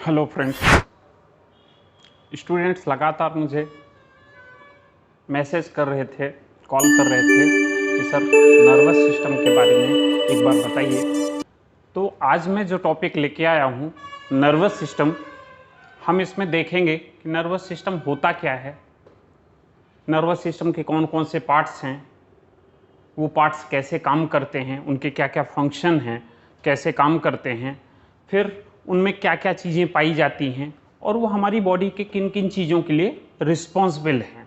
Hello friends, students लगातार मुझे message कर रहे थे, कॉल कर रहे थे कि सर नर्वस सिस्टम के बारे में एक बार बताइए। तो आज मैं जो टॉपिक लेके आया हूँ नर्वस सिस्टम, हम इसमें देखेंगे कि नर्वस सिस्टम होता क्या है, नर्वस सिस्टम के कौन कौन से पार्ट्स हैं, वो पार्ट्स कैसे काम करते हैं, उनके क्या क्या फंक्शन हैं, कैसे काम करते हैं, फिर उनमें क्या क्या चीज़ें पाई जाती हैं और वो हमारी बॉडी के किन किन चीज़ों के लिए रिस्पॉन्सिबल हैं।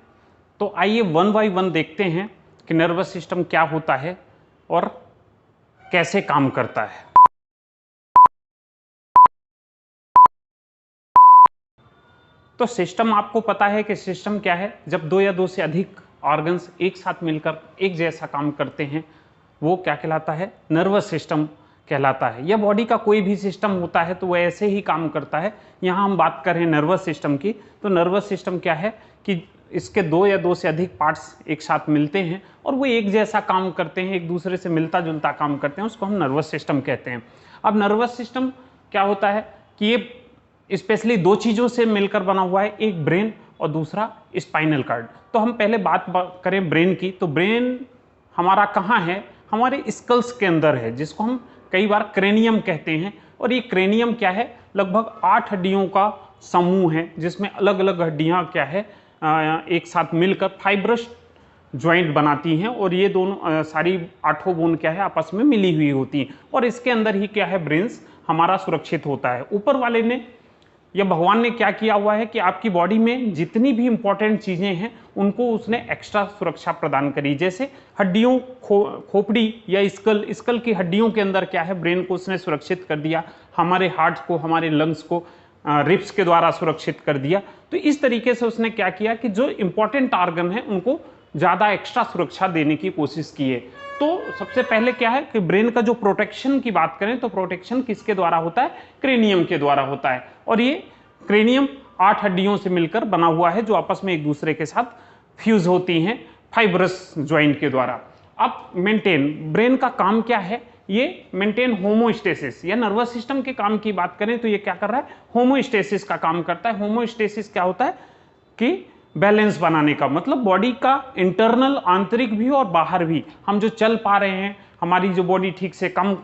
तो आइए वन बाय वन देखते हैं कि नर्वस सिस्टम क्या होता है और कैसे काम करता है। तो सिस्टम, आपको पता है कि सिस्टम क्या है। जब दो या दो से अधिक ऑर्गन्स एक साथ मिलकर एक जैसा काम करते हैं वो क्या कहलाता है, नर्वस सिस्टम कहलाता है। या बॉडी का कोई भी सिस्टम होता है तो वह ऐसे ही काम करता है। यहाँ हम बात कर रहे हैं नर्वस सिस्टम की, तो नर्वस सिस्टम क्या है कि इसके दो या दो से अधिक पार्ट्स एक साथ मिलते हैं और वो एक जैसा काम करते हैं, एक दूसरे से मिलता जुलता काम करते हैं, उसको हम नर्वस सिस्टम कहते हैं। अब नर्वस सिस्टम क्या होता है कि ये स्पेशली दो चीज़ों से मिलकर बना हुआ है, एक ब्रेन और दूसरा स्पाइनल कार्ड। तो हम पहले बात करें ब्रेन की, तो ब्रेन हमारा कहाँ है, हमारे स्कल्स के अंदर है, जिसको हम कई बार क्रेनियम कहते हैं। और ये क्रेनियम क्या है, लगभग 8 हड्डियों का समूह है, जिसमें अलग अलग हड्डियाँ क्या है एक साथ मिलकर फाइब्रस ज्वाइंट बनाती हैं और ये दोनों सारी 8 बोन क्या है आपस में मिली हुई होती हैं और इसके अंदर ही क्या है ब्रेन्स हमारा सुरक्षित होता है। ऊपर वाले ने या भगवान ने क्या किया हुआ है कि आपकी बॉडी में जितनी भी इंपॉर्टेंट चीज़ें हैं उनको उसने एक्स्ट्रा सुरक्षा प्रदान करी। जैसे हड्डियों, खोपड़ी या स्कल की हड्डियों के अंदर क्या है ब्रेन को उसने सुरक्षित कर दिया, हमारे हार्ट को, हमारे लंग्स को रिब्स के द्वारा सुरक्षित कर दिया। तो इस तरीके से उसने क्या किया कि जो इंपॉर्टेंट ऑर्गन है उनको ज़्यादा एक्स्ट्रा सुरक्षा देने की कोशिश की है। तो सबसे पहले क्या है कि ब्रेन का जो प्रोटेक्शन की बात करें तो प्रोटेक्शन किसके द्वारा होता है, क्रेनियम के द्वारा होता है। और ये क्रेनियम 8 हड्डियों से मिलकर बना हुआ है जो आपस में एक दूसरे के साथ फ्यूज होती हैं फाइब्रस ज्वाइंट के द्वारा। अब मेंटेन, ब्रेन का काम क्या है, ये मेंटेन होमोस्टेसिस। या नर्वस सिस्टम के काम की बात करें तो ये क्या कर रहा है, होमोस्टेसिस का काम करता है। होमोस्टेसिस क्या होता है कि बैलेंस बनाने का, मतलब बॉडी का इंटरनल, आंतरिक भी और बाहर भी, हम जो चल पा रहे हैं, हमारी जो बॉडी ठीक से काम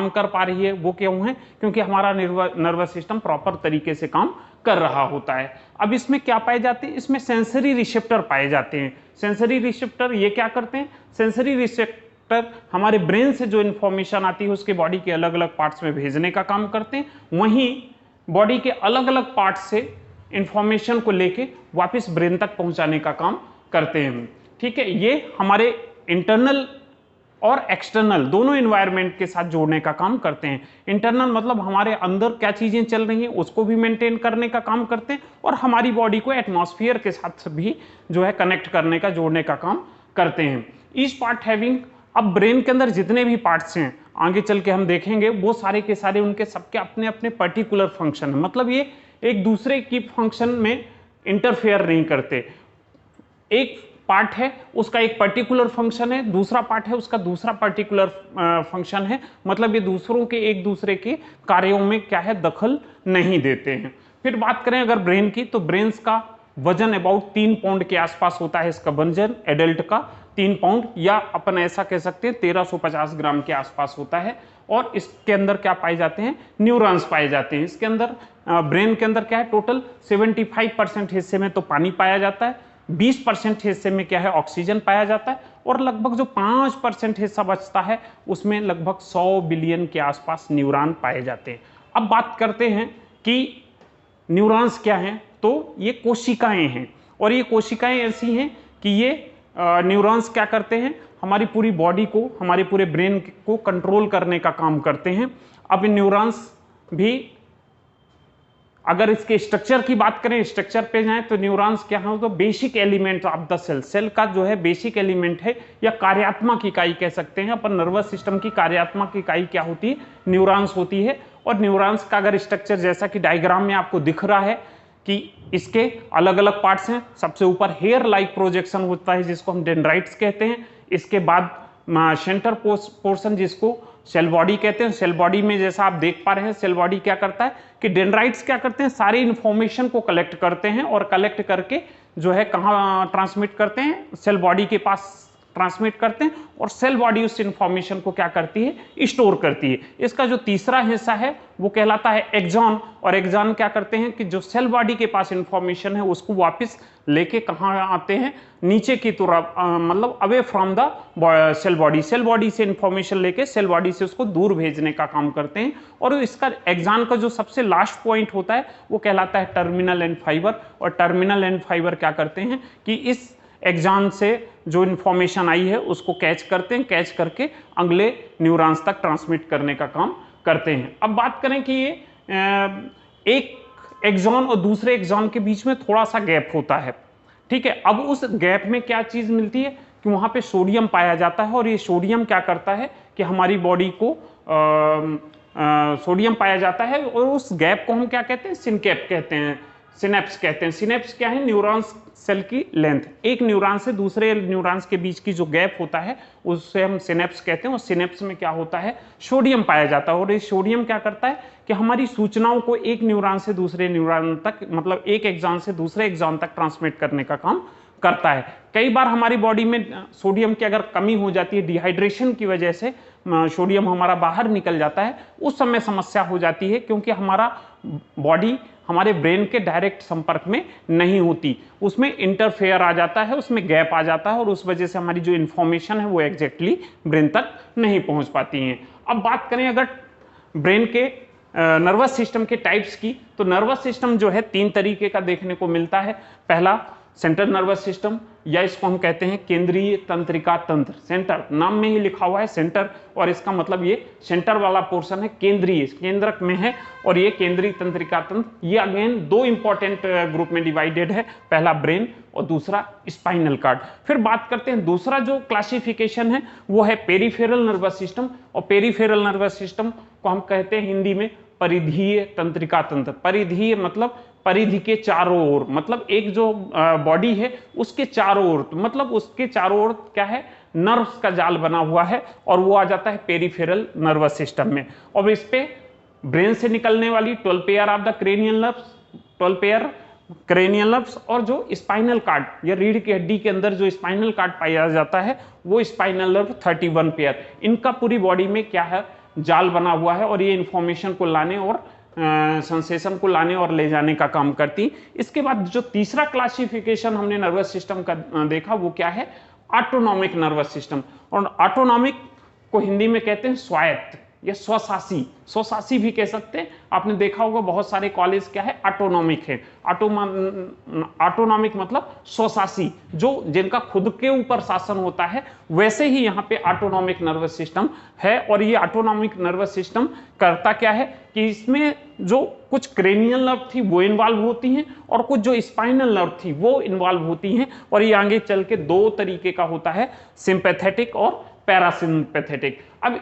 कर पा रही है, वो क्यों है, क्योंकि हमारा नर्वस सिस्टम प्रॉपर तरीके से काम कर रहा होता है। अब इसमें क्या पाए जाते हैं, इसमें सेंसरी रिसेप्टर पाए जाते हैं। सेंसरी रिसेप्टर ये क्या करते हैं, सेंसरी रिसेप्टर हमारे ब्रेन से जो इंफॉर्मेशन आती है उसके बॉडी के अलग अलग पार्ट्स में भेजने का काम करते हैं। वहीं बॉडी के अलग अलग पार्ट्स से इंफॉर्मेशन को लेके वापस ब्रेन तक पहुंचाने का काम करते हैं। ठीक है, ये हमारे इंटरनल और एक्सटर्नल दोनों एनवायरनमेंट के साथ जोड़ने का काम करते हैं। इंटरनल मतलब हमारे अंदर क्या चीजें चल रही हैं उसको भी मेंटेन करने का काम करते हैं और हमारी बॉडी को एटमॉस्फेयर के साथ भी जो है कनेक्ट करने का, जोड़ने का काम करते हैं। ईच पार्ट हैविंग, अब ब्रेन के अंदर जितने भी पार्ट्स हैं आगे चल के हम देखेंगे वो सारे के सारे उनके सबके अपने अपने पर्टिकुलर फंक्शन है, मतलब ये एक दूसरे की फंक्शन में इंटरफेयर नहीं करते। एक पार्ट है उसका एक पर्टिकुलर फंक्शन है, दूसरा पार्ट है उसका दूसरा पर्टिकुलर फंक्शन है, मतलब ये दूसरों के एक दूसरे के कार्यों में क्या है दखल नहीं देते हैं। फिर बात करें अगर ब्रेन की, तो ब्रेन का वजन अबाउट 3 पाउंड के आसपास होता है। इसका वजन एडल्ट का 3 पाउंड या अपन ऐसा कह सकते हैं 1350 ग्राम के आसपास होता है। और इसके अंदर क्या पाए जाते हैं, न्यूरॉन्स पाए जाते हैं। इसके अंदर ब्रेन के अंदर क्या है, टोटल 75% हिस्से में तो पानी पाया जाता है, 20% हिस्से में क्या है ऑक्सीजन पाया जाता है और लगभग जो 5% हिस्सा बचता है उसमें लगभग 100 बिलियन के आसपास न्यूरॉन पाए जाते हैं। अब बात करते हैं कि न्यूरॉन्स क्या हैं, तो ये कोशिकाएं हैं और ये कोशिकाएं ऐसी हैं कि ये न्यूरॉन्स क्या करते हैं, हमारी पूरी बॉडी को, हमारे पूरे ब्रेन को कंट्रोल करने का काम करते हैं। अब इन न्यूरॉन्स भी, अगर इसके स्ट्रक्चर की बात करें, स्ट्रक्चर पे जाएं तो न्यूरॉन्स क्या है, तो basic element of the cell, cell का जो है बेसिक एलिमेंट है या कार्यात्मक इकाई कह सकते हैं अपन। नर्वस सिस्टम की कार्यात्मक इकाई क्या होती है, न्यूरॉन्स होती है। और न्यूरॉन्स का अगर स्ट्रक्चर जैसा कि डायग्राम में आपको दिख रहा है कि इसके अलग अलग पार्ट्स हैं। सबसे ऊपर हेयर लाइक प्रोजेक्शन होता है जिसको हम डेंड्राइट्स कहते हैं। इसके बाद सेंटर पोर्शन जिसको सेल बॉडी कहते हैं। सेल बॉडी में जैसा आप देख पा रहे हैं, सेल बॉडी क्या करता है कि डेंड्राइट्स क्या करते हैं, सारी इंफॉर्मेशन को कलेक्ट करते हैं और कलेक्ट करके जो है कहाँ ट्रांसमिट करते हैं, सेल बॉडी के पास ट्रांसमिट करते हैं और सेल बॉडी उस इंफॉर्मेशन को क्या करती है, स्टोर करती है। इसका जो तीसरा हिस्सा है वो कहलाता है एक्सॉन, और एक्सॉन क्या करते हैं कि जो सेल बॉडी के पास इंफॉर्मेशन है उसको वापस लेके कहाँ आते हैं, नीचे की तरफ, मतलब away from the cell body, cell body से इंफॉर्मेशन लेके सेल बॉडी से उसको दूर भेजने का काम करते हैं। और इसका एक्सॉन का जो सबसे लास्ट पॉइंट होता है वो कहलाता है टर्मिनल एंड फाइबर, और टर्मिनल एंड फाइबर क्या करते हैं कि इस एक्सॉन से जो इंफॉर्मेशन आई है उसको कैच करते हैं, कैच करके अगले न्यूरॉन्स तक ट्रांसमिट करने का काम करते हैं। अब बात करें कि ये एक एक्सॉन और दूसरे एक्सॉन के बीच में थोड़ा सा गैप होता है, ठीक है। अब उस गैप में क्या चीज मिलती है कि वहां पे सोडियम पाया जाता है, और ये सोडियम क्या करता है कि हमारी बॉडी को सोडियम पाया जाता है, और उस गैप को हम क्या कहते हैं, सिनकैप कहते हैं, सिनेप्स कहते हैं। सिनेप्स क्या है, न्यूरॉन्स सेल की लेंथ, एक न्यूरॉन से दूसरे न्यूरॉन्स के बीच की जो गैप होता है उससे हम सिनेप्स कहते हैं। और सिनेप्स में क्या होता है, सोडियम पाया जाता है, और ये सोडियम क्या करता है कि हमारी सूचनाओं को एक न्यूरॉन से दूसरे न्यूरॉन तक, मतलब एक एक्सॉन से दूसरे एक्सॉन तक ट्रांसमिट करने का काम करता है। कई बार हमारी बॉडी में सोडियम की अगर कमी हो जाती है, डिहाइड्रेशन की वजह से सोडियम हमारा बाहर निकल जाता है, उस समय समस्या हो जाती है, क्योंकि हमारा बॉडी हमारे ब्रेन के डायरेक्ट संपर्क में नहीं होती, उसमें इंटरफेयर आ जाता है, उसमें गैप आ जाता है, और उस वजह से हमारी जो इंफॉर्मेशन है वो एग्जैक्टली ब्रेन तक नहीं पहुंच पाती हैं। अब बात करें अगर ब्रेन के नर्वस सिस्टम के टाइप्स की, तो नर्वस सिस्टम जो है 3 तरीके का देखने को मिलता है। पहला सेंट्रल नर्वस सिस्टम, या इसको हम कहते हैं केंद्रीय तंत्रिका तंत्र। सेंटर नाम में ही लिखा हुआ है सेंटर, और इसका मतलब ये सेंटर वाला पोर्शन है, केंद्रीय, केंद्रक में है, और ये केंद्रीय तंत्रिका तंत्र। ये अगेन 2 इंपॉर्टेंट ग्रुप में डिवाइडेड है, पहला ब्रेन और दूसरा स्पाइनल कार्ड। फिर बात करते हैं दूसरा जो क्लासिफिकेशन है वो है पेरिफेरल नर्वस सिस्टम, और पेरिफेरल नर्वस सिस्टम को हम कहते हैं हिंदी में परिधीय तंत्रिका तंत्र। परिधीय मतलब परिधि के चारों ओर, मतलब एक जो बॉडी है उसके चारों ओर, मतलब उसके चारों ओर क्या है, नर्व्स का जाल बना हुआ है, और वो आ जाता है पेरिफेरल नर्वस सिस्टम में। और इस पे ब्रेन से निकलने वाली 12 pair of the cranial nerves, 12 pair cranial nerves, और जो स्पाइनल कार्ड या रीढ़ की हड्डी के अंदर जो स्पाइनल कार्ड पाया जाता है वो स्पाइनल नर्व 31 पेयर। इनका पूरी बॉडी में क्या है, जाल बना हुआ है, और ये इंफॉर्मेशन को लाने और सेंसेशन को लाने और ले जाने का काम करती। इसके बाद जो तीसरा क्लासिफिकेशन हमने नर्वस सिस्टम का देखा वो क्या है, ऑटोनॉमिक नर्वस सिस्टम। और ऑटोनॉमिक को हिंदी में कहते हैं स्वायत्त या स्वशासी, स्वशासी भी कह सकते हैं। आपने देखा होगा बहुत सारे कॉलेज क्या है, ऑटोनॉमिक है। ऑटोनॉमिक मतलब स्वशासी, जो जिनका खुद के ऊपर शासन होता है, वैसे ही यहाँ पे ऑटोनॉमिक नर्वस सिस्टम है। और ये ऑटोनॉमिक नर्वस सिस्टम करता क्या है कि इसमें जो कुछ क्रेनियल नर्व थी वो इन्वॉल्व होती हैं, और कुछ जो स्पाइनल नर्व थी वो इन्वॉल्व होती हैं। और ये आगे चल के 2 तरीके का होता है, सिंपैथेटिक और पैरासिम्पैथेटिक। अब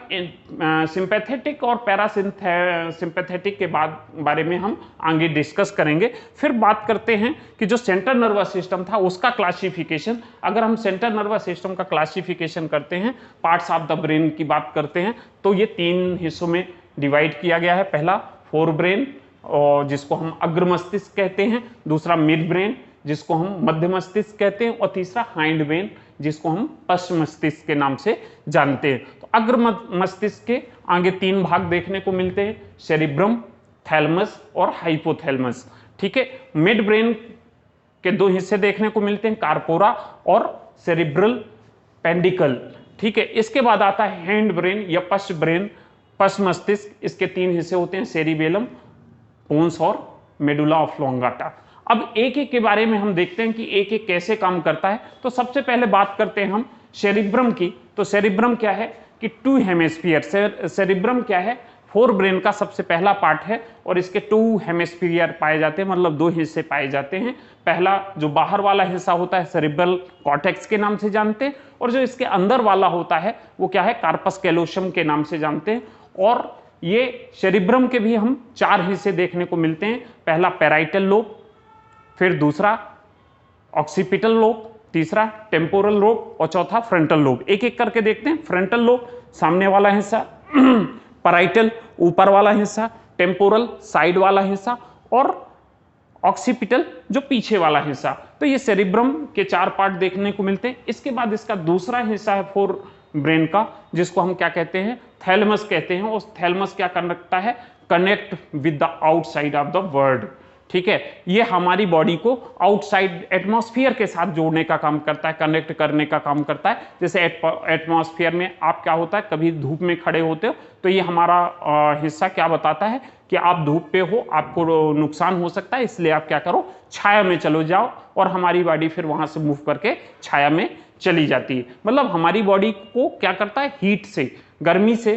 सिंपैथेटिक और पैरासिम्पैथेटिक के बारे में हम आगे डिस्कस करेंगे। फिर बात करते हैं कि जो सेंट्रल नर्वस सिस्टम था उसका क्लासिफिकेशन। अगर हम सेंट्रल नर्वस सिस्टम का क्लासिफिकेशन करते हैं, पार्ट्स ऑफ द ब्रेन की बात करते हैं, तो ये 3 हिस्सों में डिवाइड किया गया है। पहला फोर ब्रेन, और जिसको हम अग्र मस्तिष्क कहते हैं, दूसरा मिड ब्रेन जिसको हम मध्य मस्तिष्क कहते हैं, और तीसरा हाइंड ब्रेन जिसको हम पश्च मस्तिष्क के नाम से जानते हैं। तो अग्र मस्तिष्क के आगे 3 भाग देखने को मिलते हैं, सेरिब्रम, थैलमस और हाइपोथैलमस। ठीक है, मिड ब्रेन के 2 हिस्से देखने को मिलते हैं, कार्पोरा और सेरिब्रल पेंडिकल। ठीक है, इसके बाद आता है हैंड ब्रेन या पश्च ब्रेन, पश्च मस्तिष्क। इसके 3 हिस्से होते हैं, सेरिबेलम, पोन्स और मेडुला ऑब्लांगेटा। अब एक एक के बारे में हम देखते हैं कि एक एक कैसे काम करता है। तो सबसे पहले बात करते हैं हम सेरिब्रम की। तो सेरिब्रम क्या है कि 2 हेमिस्फीयर, सेरिब्रम क्या है, 4 ब्रेन का सबसे पहला पार्ट है, और इसके 2 हेमिस्फीयर पाए जाते हैं, मतलब 2 हिस्से पाए जाते हैं। पहला जो बाहर वाला हिस्सा होता है सेरिब्रल कॉर्टेक्स के नाम से जानते हैं, और जो इसके अंदर वाला होता है वो क्या है, कार्पस कैलोसम के नाम से जानते हैं। और ये सेरिब्रम के भी हम 4 हिस्से देखने को मिलते हैं। पहला पैराइटल लोब, फिर दूसरा ऑक्सीपिटल लोब, तीसरा टेम्पोरल लोब और चौथा फ्रंटल लोब। एक एक करके देखते हैं। फ्रंटल लोब सामने वाला हिस्सा, पैराइटल ऊपर वाला हिस्सा, टेम्पोरल साइड वाला हिस्सा, और ऑक्सीपिटल जो पीछे वाला हिस्सा। तो ये सेरिब्रम के 4 पार्ट देखने को मिलते हैं। इसके बाद इसका दूसरा हिस्सा है फोर ब्रेन का, जिसको हम क्या कहते हैं, थैलमस कहते हैं। उस थैलमस क्या करता है, connect with the outside of the world. ठीक है, ये हमारी बॉडी को आउटसाइड एटमॉस्फेयर के साथ जोड़ने का काम करता है, कनेक्ट करने का काम करता है। जैसे एटमॉस्फेयर में आप क्या होता है, कभी धूप में खड़े होते हो तो ये हमारा हिस्सा क्या बताता है कि आप धूप पे हो, आपको नुकसान हो सकता है, इसलिए आप क्या करो, छाया में चलो जाओ, और हमारी बॉडी फिर वहां से मूव करके छाया में चली जाती है। मतलब हमारी बॉडी को क्या करता है, हीट से, गर्मी से,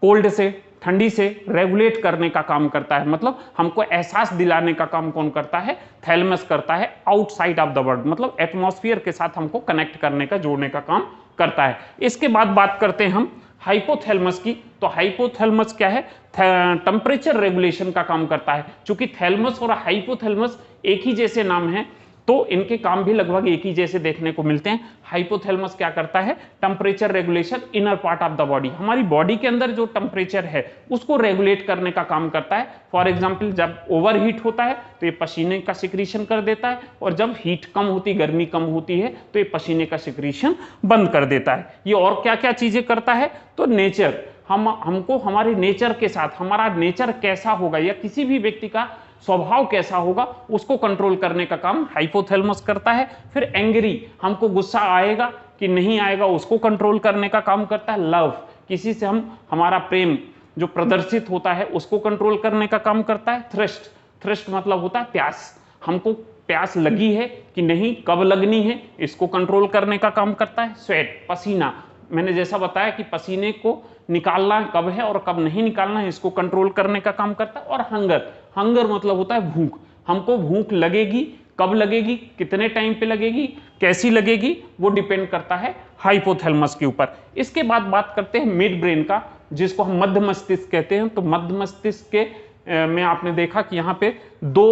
कोल्ड से, ठंडी से रेगुलेट करने का काम करता है। मतलब हमको एहसास दिलाने का काम कौन करता है, थैलेमस करता है, आउटसाइड ऑफ द वर्ल्ड, मतलब एटमॉस्फेयर के साथ हमको कनेक्ट करने का, जोड़ने का काम करता है। इसके बाद बात करते हैं हम हाइपोथैलेमस की। तो हाइपोथैलेमस क्या है, टेम्परेचर रेगुलेशन का काम करता है। चूंकि थैलेमस और हाइपोथैलेमस एक ही जैसे नाम है, तो इनके काम भी लगभग एक ही जैसे देखने को मिलते हैं। हाइपोथैलेमस क्या करता है, temperature regulation inner part of the body, हमारी बॉडी के अंदर जो टेम्परेचर है उसको रेगुलेट करने का काम करता है। फॉर एग्जांपल, जब ओवर हीट होता है तो ये पसीने का सिक्रीशन कर देता है, और जब हीट कम होती, गर्मी कम होती है, तो ये पसीने का सिक्रीशन बंद कर देता है। ये और क्या क्या चीजें करता है, तो नेचर, हमको हमारे नेचर के साथ, हमारा नेचर कैसा होगा या किसी भी व्यक्ति का स्वभाव कैसा होगा उसको कंट्रोल करने का काम हाइपोथैलेमस करता है। फिर एंग्री, हमको गुस्सा आएगा कि नहीं आएगा उसको कंट्रोल करने का काम करता है। लव, किसी से हमारा प्रेम जो प्रदर्शित होता है उसको कंट्रोल करने का काम करता है। थ्रस्ट, थ्रस्ट मतलब होता है प्यास, हमको प्यास लगी है कि नहीं, कब लगनी है, इसको कंट्रोल करने का काम करता है। स्वेट, पसीना, मैंने जैसा बताया कि पसीने को निकालना कब है और कब नहीं निकालना है, इसको कंट्रोल करने का काम करता है। और हंगर, हंगर मतलब होता है भूख, हमको भूख लगेगी, कब लगेगी, कितने टाइम पे लगेगी, कैसी लगेगी, वो डिपेंड करता है हाइपोथैलेमस के ऊपर। इसके बाद बात करते हैं मिड ब्रेन का, जिसको हम मध्य मस्तिष्क कहते हैं। तो मध्य मस्तिष्क के में आपने देखा कि यहाँ पे 2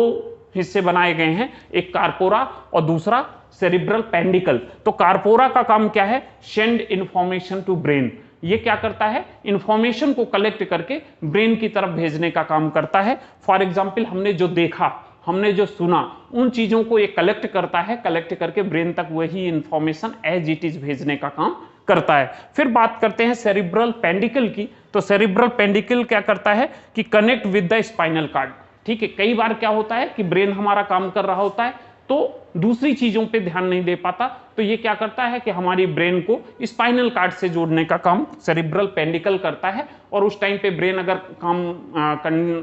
हिस्से बनाए गए हैं, एक कार्पोरा और दूसरा सेरिब्रल पेंडिकल। तो कार्पोरा का काम क्या है, सेंड इंफॉर्मेशन टू ब्रेन, ये क्या करता है, इंफॉर्मेशन को कलेक्ट करके ब्रेन की तरफ भेजने का काम करता है। फॉर एग्जांपल, हमने जो देखा, हमने जो सुना, उन चीजों को ये कलेक्ट करता है, कलेक्ट करके ब्रेन तक वही इंफॉर्मेशन एज इट इज भेजने का काम करता है। फिर बात करते हैं सेरिब्रल पेंडिकल की। तो सेरिब्रल पेंडिकल क्या करता है कि connect with the spinal cord. ठीक है, कई बार क्या होता है कि ब्रेन हमारा काम कर रहा होता है तो दूसरी चीजों पे ध्यान नहीं दे पाता, तो ये क्या करता है कि हमारी ब्रेन को स्पाइनल कार्ड से जोड़ने का काम सेरिब्रल पेंडिकल करता है। और उस टाइम पे ब्रेन अगर काम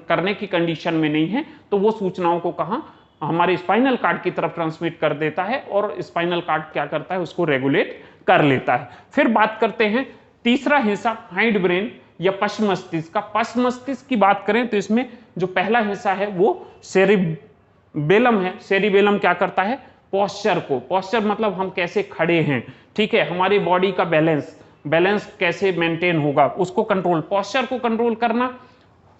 करने की कंडीशन में नहीं है तो वो सूचनाओं को कहाँ, हमारे स्पाइनल कार्ड की तरफ ट्रांसमिट कर देता है, और स्पाइनल कार्ड क्या करता है, उसको रेगुलेट कर लेता है। फिर बात करते हैं तीसरा हिस्सा हाइंड ब्रेन या पश्च मस्तिष्क का। पश्च मस्तिष्क की बात करें तो इसमें जो पहला हिस्सा है वो सेरिबेलम है। सेरिबेलम क्या करता है, पोस्चर को, पोस्चर मतलब हम कैसे खड़े हैं, ठीक है, हमारी बॉडी का बैलेंस कैसे मेंटेन होगा उसको कंट्रोल, पोस्चर को कंट्रोल करना,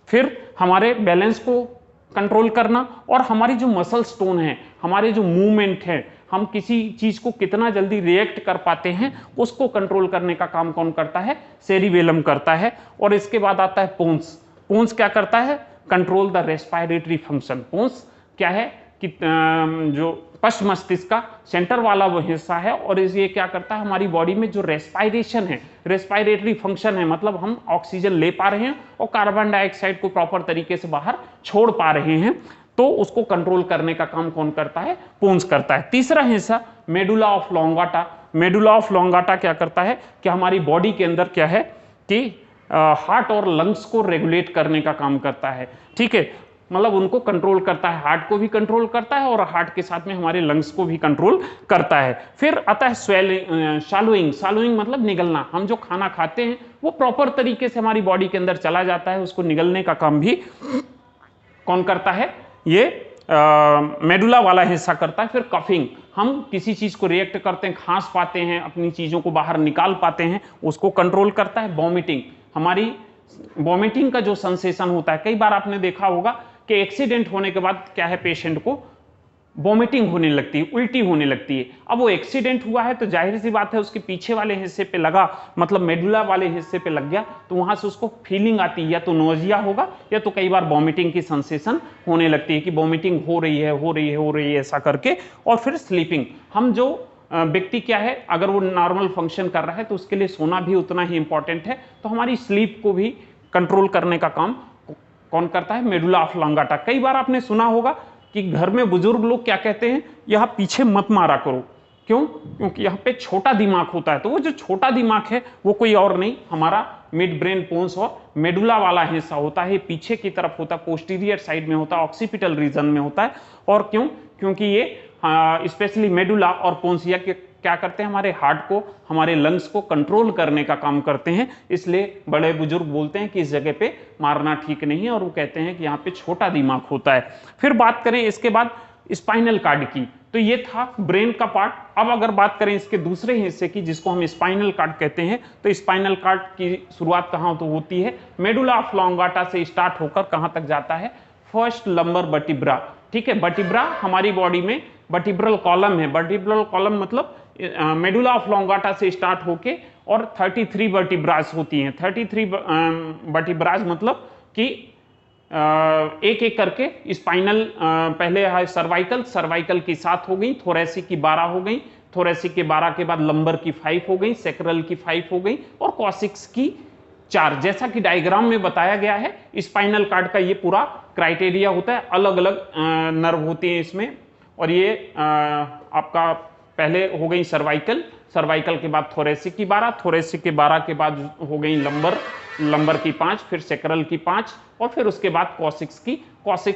फिर हमारे बैलेंस को कंट्रोल करना, और हमारी जो मसल स्टोन है, हमारे जो मूवमेंट है, हम किसी चीज को कितना जल्दी रिएक्ट कर पाते हैं उसको कंट्रोल करने का काम कौन करता है, सेरिबेलम करता है। और इसके बाद आता है पोन्स। पोन्स क्या करता है, control the respiratory function. Pons क्या है कि जो पश्च मस्तिष्क का सेंटर वाला वो हिस्सा है, और ये क्या करता है, हमारी बॉडी में जो रेस्पिरेशन है, रेस्पिरेटरी फंक्शन है, मतलब हम ऑक्सीजन ले पा रहे हैं और कार्बन डाइऑक्साइड को प्रॉपर तरीके से बाहर छोड़ पा रहे हैं, तो उसको कंट्रोल करने का काम कौन करता है, पोन्स करता है। तीसरा हिस्सा मेडुला ऑफ लॉन्गाटा। मेडुला ऑफ लॉन्गाटा क्या करता है कि हमारी बॉडी के अंदर क्या है कि हार्ट और लंग्स को रेगुलेट करने का काम करता है, ठीक है, मतलब उनको कंट्रोल करता है, हार्ट को भी कंट्रोल करता है और हार्ट के साथ में हमारे लंग्स को भी कंट्रोल करता है। फिर आता है शैलोइंग। शैलोइंग मतलब निगलना, हम जो खाना खाते हैं वो प्रॉपर तरीके से हमारी बॉडी के अंदर चला जाता है, उसको निगलने का काम भी कौन करता है, ये मेडुला वाला हिस्सा करता है। फिर कफिंग, हम किसी चीज को रिएक्ट करते हैं, खांस पाते हैं, अपनी चीजों को बाहर निकाल पाते हैं, उसको कंट्रोल करता है। वॉमिटिंग, हमारी वॉमिटिंग का जो सेंसेशन होता है, कई बार आपने देखा होगा कि एक्सीडेंट होने के बाद क्या है, पेशेंट को वॉमिटिंग होने लगती है, उल्टी होने लगती है। अब वो एक्सीडेंट हुआ है तो जाहिर सी बात है उसके पीछे वाले हिस्से पे लगा, मतलब मेडुला वाले हिस्से पे लग गया, तो वहां से उसको फीलिंग आती है, या तो नोजिया होगा या तो कई बार वॉमिटिंग की सेंसेशन होने लगती है कि वॉमिटिंग हो रही है, हो रही है, हो रही है, ऐसा करके। और फिर स्लीपिंग, हम जो व्यक्ति क्या है, अगर वो नॉर्मल फंक्शन कर रहा है तो उसके लिए सोना भी उतना ही इंपॉर्टेंट है, तो हमारी स्लीप को भी कंट्रोल करने का काम कौन करता है? Medulla oblongata. कई बार आपने सुना होगा कि घर में बुजुर्ग लोग क्या कहते हैं, यहाँ पीछे मत मारा करो। क्यों? क्योंकि यहाँ पे छोटा दिमाग होता है। तो वो जो छोटा दिमाग है वो कोई और नहीं, हमारा मिड ब्रेन पोन्स और मेडुला वाला हिस्सा होता है, पीछे की तरफ होता है, पोस्टीरियर साइड में होता है, ऑक्सीपिटल रीजन में होता है। और क्यों? क्योंकि ये स्पेशली मेडुला और पोन्सिया के क्या करते हैं, हमारे हार्ट को, हमारे लंग्स को कंट्रोल करने का काम करते हैं। इसलिए बड़े बुजुर्ग बोलते हैं कि इस जगह पे मारना ठीक नहीं है, और वो कहते हैं कि यहाँ पे छोटा दिमाग होता है। फिर बात करें इसके बाद स्पाइनल कार्ड की, तो ये था ब्रेन का पार्ट। अब अगर बात करें इसके दूसरे हिस्से की, जिसको हम स्पाइनल कार्ड कहते हैं, तो स्पाइनल कार्ड की शुरुआत कहाँ तो होती है? मेडुला ऑब्लांगाटा से स्टार्ट होकर कहाँ तक जाता है? First lumbar vertebra. ठीक है, वर्टिब्रा हमारी बॉडी में वर्टिब्रल कॉलम है। वर्टिब्रल कॉलम मतलब मेडुला ऑब्लांगाटा से स्टार्ट होके और 33 वर्टिब्रास होती हैं। 33 वर्टिब्रास मतलब कि एक एक करके स्पाइनल, पहले है सर्वाइकल, सर्वाइकल की 7 हो गई, थोरेसिक की 12 हो गई, थोरेसिक के 12 के बाद लंबर की 5 हो गई, सेक्रल की 5 हो गई और कॉसिक्स की 4। जैसा कि डायग्राम में बताया गया है, स्पाइनल कार्ड का ये पूरा क्राइटेरिया होता है। अलग अलग नर्व होते हैं इसमें, और ये आपका पहले हो गई सर्वाइकल, सर्वाइकल के बाद थोरेसिक की 12, थोरेसिक के 12 के बाद हो गई लंबर, लंबर की 5, फिर सेक्रल की 5, और फिर उसके बाद कॉसिक्स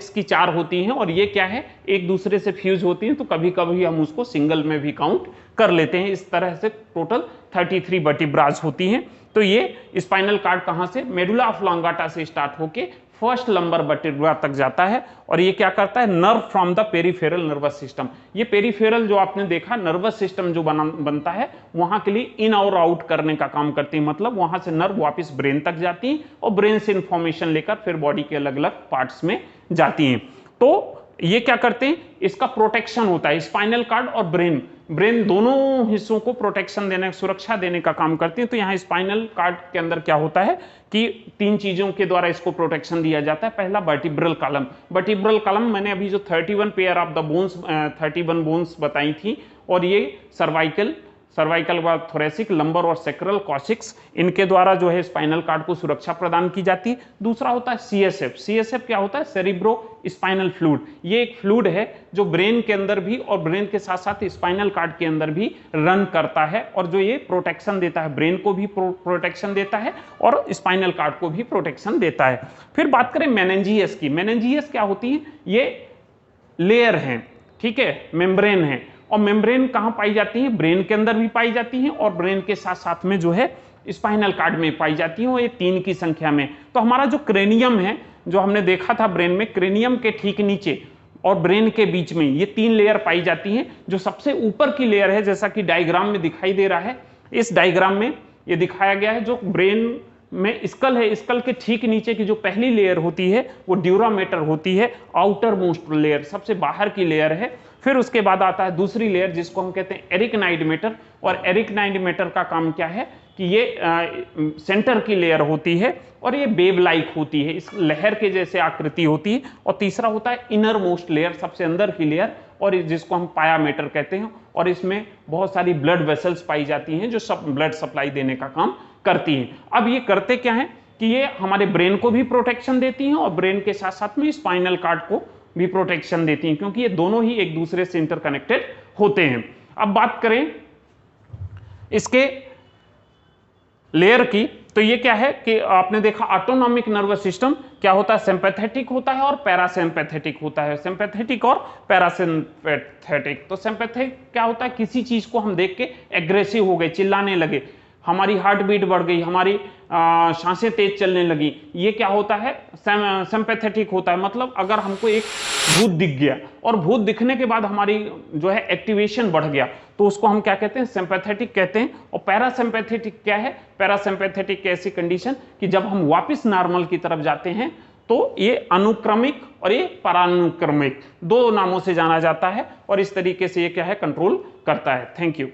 की 4 होती हैं। और ये क्या है, एक दूसरे से फ्यूज होती हैं, तो कभी कभी हम उसको सिंगल में भी काउंट कर लेते हैं। इस तरह से टोटल 33 वर्टिब्रास होती हैं। तो ये स्पाइनल कार्ड कहाँ से? मेडुला ऑब्लांगाटा से स्टार्ट होके फर्स्ट लंबर वर्टिब्रा तक जाता है। और ये क्या करता है? Nerve from the peripheral nervous system. ये पेरिफेरल जो आपने देखा नर्वस सिस्टम जो बनता है, वहां के लिए इन और आउट करने का काम करती है। मतलब वहां से नर्व वापस ब्रेन तक जाती है और ब्रेन से इंफॉर्मेशन लेकर फिर बॉडी के अलग अलग पार्ट्स में जाती हैं। तो ये क्या करते हैं? इसका प्रोटेक्शन होता है। स्पाइनल कार्ड और ब्रेन, ब्रेन दोनों हिस्सों को प्रोटेक्शन देने, सुरक्षा देने का काम करती है। तो यहाँ स्पाइनल कार्ड के अंदर क्या होता है कि 3 चीजों के द्वारा इसको प्रोटेक्शन दिया जाता है। पहला वर्टिब्रल कॉलम। वर्टिब्रल कॉलम मैंने अभी जो 31 pair of the bones, 31 bones बताई थी, और ये सर्वाइकल, सर्वाइकल के बाद थोरेसिक, लंबर और सेक्रल, कॉसिक्स, इनके द्वारा जो है स्पाइनल कार्ड को सुरक्षा प्रदान की जाती है। दूसरा होता है सीएसएफ। सीएसएफ क्या होता है? Cerebro spinal fluid. ये एक फ्लूइड है जो ब्रेन के अंदर भी और ब्रेन के साथ साथ स्पाइनल कार्ड के अंदर भी रन करता है, और जो ये प्रोटेक्शन देता है, ब्रेन को भी प्रोटेक्शन देता है और स्पाइनल कार्ड को भी प्रोटेक्शन देता है। फिर बात करें मेनिंजियस की। मेनिंजियस क्या होती है? ये लेयर हैं, ठीक है, मेम्ब्रेन है। और मेम्ब्रेन कहाँ पाई जाती है? ब्रेन के अंदर भी पाई जाती है और ब्रेन के साथ साथ में जो है स्पाइनल कार्ड में पाई जाती है, वो ये 3 की संख्या में। तो हमारा जो क्रेनियम है, जो हमने देखा था ब्रेन में, क्रेनियम के ठीक नीचे और ब्रेन के बीच में ये 3 लेयर पाई जाती हैं। जो सबसे ऊपर की लेयर है, जैसा कि डायग्राम में दिखाई दे रहा है, इस डायग्राम में ये दिखाया गया है, जो ब्रेन में स्कल है, स्कल के ठीक नीचे की जो पहली लेयर होती है वो ड्यूरामेटर होती है, आउटर मोस्ट लेयर, सबसे बाहर की लेयर है। फिर उसके बाद आता है दूसरी लेयर जिसको हम कहते हैं एरिकनाइड मैटर, और एरिकनाइड मैटर का काम क्या है कि ये सेंटर की लेयर होती है और ये वेव लाइक होती है, इस लहर के जैसे आकृति होती है। और तीसरा होता है इनर मोस्ट लेयर, सबसे अंदर की लेयर, और जिसको हम पाया मैटर कहते हैं, और इसमें बहुत सारी ब्लड वेसल्स पाई जाती हैं जो सब ब्लड सप्लाई देने का काम करती हैं। अब ये करते क्या है कि ये हमारे ब्रेन को भी प्रोटेक्शन देती हैं और ब्रेन के साथ साथ में स्पाइनल कार्ड को भी प्रोटेक्शन देती हैं, क्योंकि ये दोनों ही एक दूसरे से इंटरकनेक्टेड होते हैं। अब बात करें इसके लेयर की, तो ये क्या है कि आपने देखा ऑटोनॉमिक नर्वस सिस्टम क्या होता है? सिंपैथेटिक होता है और पैरासिम्पैथेटिक होता है। सिंपैथेटिक और पैरासिम्पैथेटिक। तो सिंपैथेटिक क्या होता है? किसी चीज को हम देख के एग्रेसिव हो गए, चिल्लाने लगे, हमारी हार्ट बीट बढ़ गई, हमारी सांसें तेज चलने लगी, ये क्या होता है? सिंपैथेटिक होता है। मतलब अगर हमको एक भूत दिख गया और भूत दिखने के बाद हमारी जो है एक्टिवेशन बढ़ गया, तो उसको हम क्या कहते हैं? सिंपैथेटिक कहते हैं। और पैरासिम्पैथेटिक क्या है? पैरासिम्पैथेटिक ऐसी कंडीशन कि जब हम वापस नॉर्मल की तरफ जाते हैं तो ये अनुक्रमिक और ये परानुक्रमिक दो नामों से जाना जाता है और इस तरीके से ये क्या है कंट्रोल करता है। Thank you.